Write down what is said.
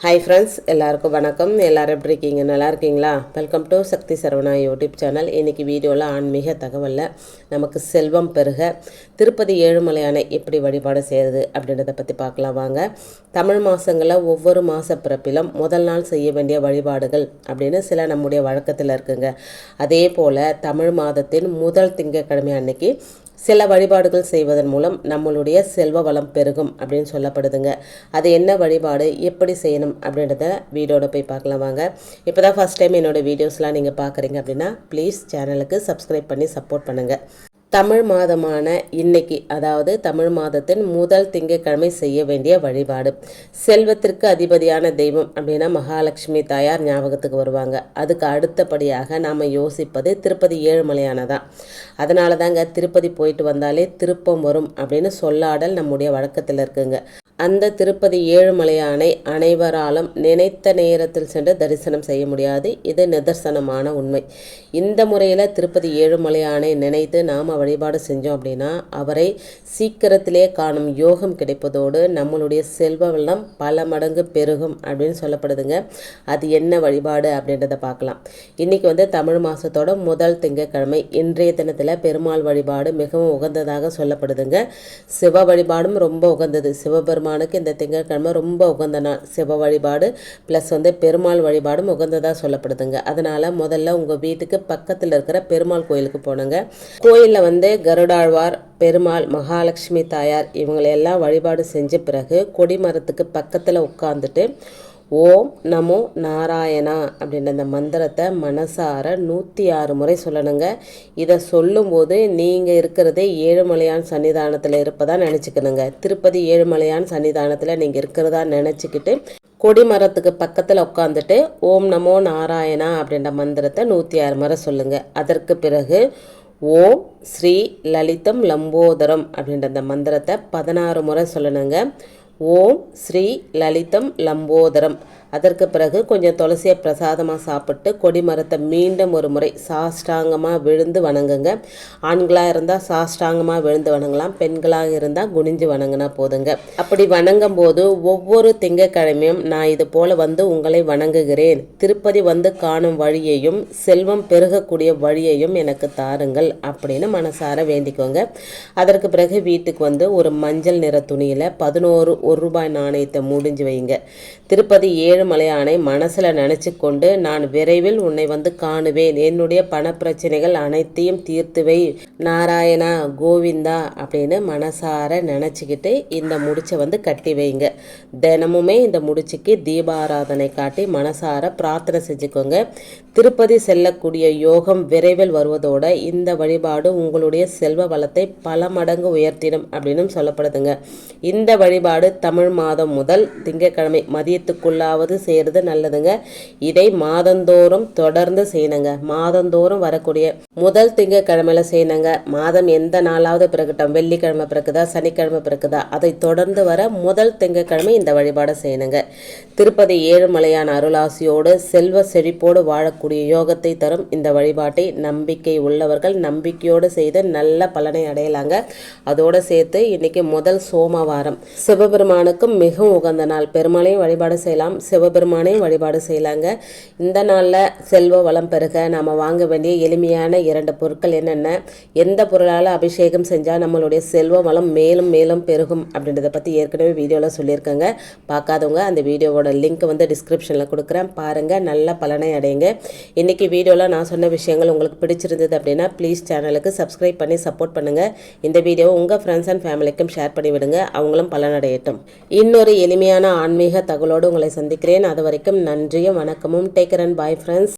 Hi friends, எல்லாருக்கும் வணக்கம். எல்லோரும் எப்படி இருக்கீங்க? நல்லா இருக்கீங்களா? Welcome to Sakthi Saravana YouTube channel. இன்றைக்கி வீடியோவில் ஆன்மீக தகவலில் நமக்கு செல்வம் பெருக திருப்பதி ஏழுமலையானை எப்படி வழிபாடு செய்கிறது அப்படின்றத பற்றி பார்க்கலாம் வாங்க. தமிழ் மாதங்களில் ஒவ்வொரு மாத பிறப்பிலும் முதல் நாள் செய்ய வேண்டிய வழிபாடுகள் அப்படின்னு சில நம்முடைய வழக்கத்தில் இருக்குங்க. அதே போல் தமிழ் மாதத்தின் முதல் திங்கட்கிழமை அன்னைக்கு சில வழிபாடுகள் செய்வதன் மூலம் நம்மளுடைய செல்வ வளம் பெருகும் அப்படின்னு சொல்லப்படுதுங்க. அது என்ன வழிபாடு, எப்படி செய்யணும் அப்படின்றத வீடியோட போய் பார்க்கலாம் வாங்க. இப்போ தான் ஃபஸ்ட் டைம் என்னோடய வீடியோஸ்லாம் நீங்கள் பார்க்குறீங்க அப்படின்னா ப்ளீஸ் சேனலுக்கு சப்ஸ்கிரைப் பண்ணி சப்போர்ட் பண்ணுங்கள். தமிழ் மாதமான இன்னைக்கு, அதாவது தமிழ் மாதத்தின் முதல் திங்கட்கிழமை செய்ய வேண்டிய வழிபாடு. செல்வத்திற்கு அதிபதியான தெய்வம் அப்படின்னா மகாலட்சுமி தாயார் ஞாபகத்துக்கு வருவாங்க. அதுக்கு அடுத்தபடியாக நாம் யோசிப்பது திருப்பதி ஏழுமலையான தான். அதனால தாங்க திருப்பதி போயிட்டு வந்தாலே திருப்பம் வரும் அப்படின்னு சொல்லாடல் நம்முடைய வழக்கத்தில் இருக்குங்க. அந்த திருப்பதி ஏழுமலையானை அனைவராலும் நினைத்த நேரத்தில் சென்று தரிசனம் செய்ய முடியாது. இது நிதர்சனமான உண்மை. இந்த முறையில் திருப்பதி ஏழுமலையானை நினைத்து நாம் வழிபாடு செஞ்சோம் அப்படின்னா அவரை சீக்கிரத்திலே காணும் யோகம் கிடைப்பதோடு நம்மளுடைய செல்வ வளம் பல மடங்கு பெருகும் அப்படின்னு சொல்லப்படுதுங்க. அது என்ன வழிபாடு அப்படின்றத பார்க்கலாம். இன்றைக்கி தமிழ் மாதத்தோட முதல் திங்கட்கிழமை. இன்றைய தினத்தில் பெருமாள் வழிபாடு மிகவும் உகந்ததாக சொல்லப்படுதுங்க. சிவ வழிபாடும் ரொம்ப உகந்தது. சிவபெருமானுக்கு இந்த திங்கட்கிழமை ரொம்ப உகந்த நாள். சிவ வழிபாடு ப்ளஸ் பெருமாள் வழிபாடும் உகந்ததாக சொல்லப்படுதுங்க. அதனால் முதல்ல உங்கள் வீட்டுக்கு பக்கத்தில் இருக்கிற பெருமாள் கோயிலுக்கு போனங்க. கோயிலில் கருடாழ்வார், பெருமாள், மகாலட்சுமி தாயார் இவங்களையெல்லாம் வழிபாடு செஞ்ச பிறகு கொடிமரத்துக்கு பக்கத்தில் உட்காந்துட்டு ஓம் நமோ நாராயணா அப்படின்ற அந்த மந்திரத்தை மனசார 106 முறை சொல்லணுங்க. இதை சொல்லும்போது நீங்கள் இருக்கிறது ஏழுமலையான் சன்னிதானத்தில் இருப்பதா நினச்சிக்கணுங்க. திருப்பதி ஏழுமலையான் சன்னிதானத்தில் நீங்கள் இருக்கிறதா நினச்சிக்கிட்டு கொடிமரத்துக்கு பக்கத்தில் உட்காந்துட்டு ஓம் நமோ நாராயணா அப்படின்ற மந்திரத்தை 106 முறை சொல்லுங்கள். அதற்கு பிறகு ஓம் ஸ்ரீ லலிதம் லம்போதரம் அப்படின்ற அந்த மந்திரத்தை 16 முறை சொல்லணுங்க. ஓம் ஸ்ரீ லலிதம் லம்போதரம். அதற்கு பிறகு கொஞ்சம் துளசியை பிரசாதமாக சாப்பிட்டு கொடிமரத்தை மீண்டும் ஒரு முறை சாஷ்டாங்கமாக விழுந்து வணங்குங்க. ஆண்களாக இருந்தால் சாஷ்டாங்கமாக விழுந்து வணங்கலாம், பெண்களாக இருந்தால் குனிஞ்சு வணங்கினா போதுங்க. அப்படி வணங்கும் போது ஒவ்வொரு திங்கட்கிழமையும் நான் இது போல் உங்களை வணங்குகிறேன், திருப்பதி காணும் வழியையும் செல்வம் பெருகக்கூடிய வழியையும் எனக்கு தாருங்கள் அப்படின்னு மனசார வேண்டிக்கோங்க. அதற்கு பிறகு வீட்டுக்கு ஒரு மஞ்சள் நிற துணியில் 11 1 நாணயத்தை முடிஞ்சு வைங்க. திருப்பதி ஏழுமலையானை மனசில் நினச்சி கொண்டு நான் விரைவில் உன்னை காணுவேன், என்னுடைய பணப்பிரச்சனைகள் அனைத்தையும் தீர்த்து வை நாராயணா கோவிந்தா அப்படின்னு மனசார நினச்சிக்கிட்டு இந்த முடிச்சை கட்டி வைங்க. தினமுமே இந்த முடிச்சுக்கு தீபாராதனை காட்டி மனசார பிரார்த்தனை செஞ்சுக்கோங்க. திருப்பதி செல்லக்கூடிய யோகம் விரைவில் வருவதோட இந்த வழிபாடு உங்களுடைய செல்வ வளத்தை பல மடங்கு உயர்த்திடும் அப்படின்னு சொல்லப்படுதுங்க. இந்த வழிபாடு தமிழ் மாதம் முதல் திங்கட்கிழமை மதியத்துக்குள்ளாவது செய்கிறது நல்லதுங்க. இதை மாதந்தோறும் தொடர்ந்து செய்யணுங்க. மாதந்தோறும் வரக்கூடிய முதல் திங்கட்கிழமையில செய்யணுங்க. மாதம் எந்த நாளாவது பிறகுட்டும், வெள்ளிக்கிழமை பிறகுதா சனிக்கிழமை பிறகுதா, அதை தொடர்ந்து வர முதல் திங்கட்கிழமை இந்த வழிபாடை செய்யணுங்க. திருப்பதி ஏழுமலையான அருளாசியோடு செல்வ செழிப்போடு வாழக்கூடிய யோகத்தை தரும் இந்த வழிபாட்டை நம்பிக்கை உள்ளவர்கள் நம்பிக்கையோடு செய்து நல்ல பலனை அடையலாங்க. அதோடு சேர்த்து இன்னைக்கு முதல் சோமவாரம், சிவபெருமானுக்கும் மிகவும் உகந்த நாள். பெருமாளையும் வழிபாடு செய்யலாம், சிவபெருமானையும் வழிபாடு செய்யலாங்க. இந்த நாளில் செல்வ வளம் பெருக நாம் வாங்க வேண்டிய எளிமையான 2 பொருட்கள் என்னென்ன, எந்த பொருளால் அபிஷேகம் செஞ்சால் நம்மளுடைய செல்வ வளம் மேலும் மேலும் பெருகும் அப்படின்றத பற்றி ஏற்கனவே வீடியோவில் சொல்லியிருக்கேங்க. பார்க்காதவங்க அந்த வீடியோவோட லிங்க் டிஸ்கிரிப்ஷனில் கொடுக்குறேன், பாருங்கள், நல்ல பலனை அடையுங்க. இன்றைக்கி வீடியோவில் நான் சொன்ன விஷயங்கள் உங்களுக்கு பிடிச்சிருந்தது அப்படின்னா ப்ளீஸ் சேனலுக்கு சப்ஸ்கிரைப் பண்ணி சப்போர்ட் பண்ணுங்கள். இந்த வீடியோவை உங்கள் ஃப்ரெண்ட்ஸ் அண்ட் ஃபேமிலிக்கும் ஷேர் பண்ணி விடுங்க, அவங்களும் பலனடையட்டும். இன்னொரு எளிமையான ஆன்மீக தகவலோடு உங்களை சந்திக்கிறேன். அது வரைக்கும் நன்றியும் வணக்கமும். Take care and bye friends.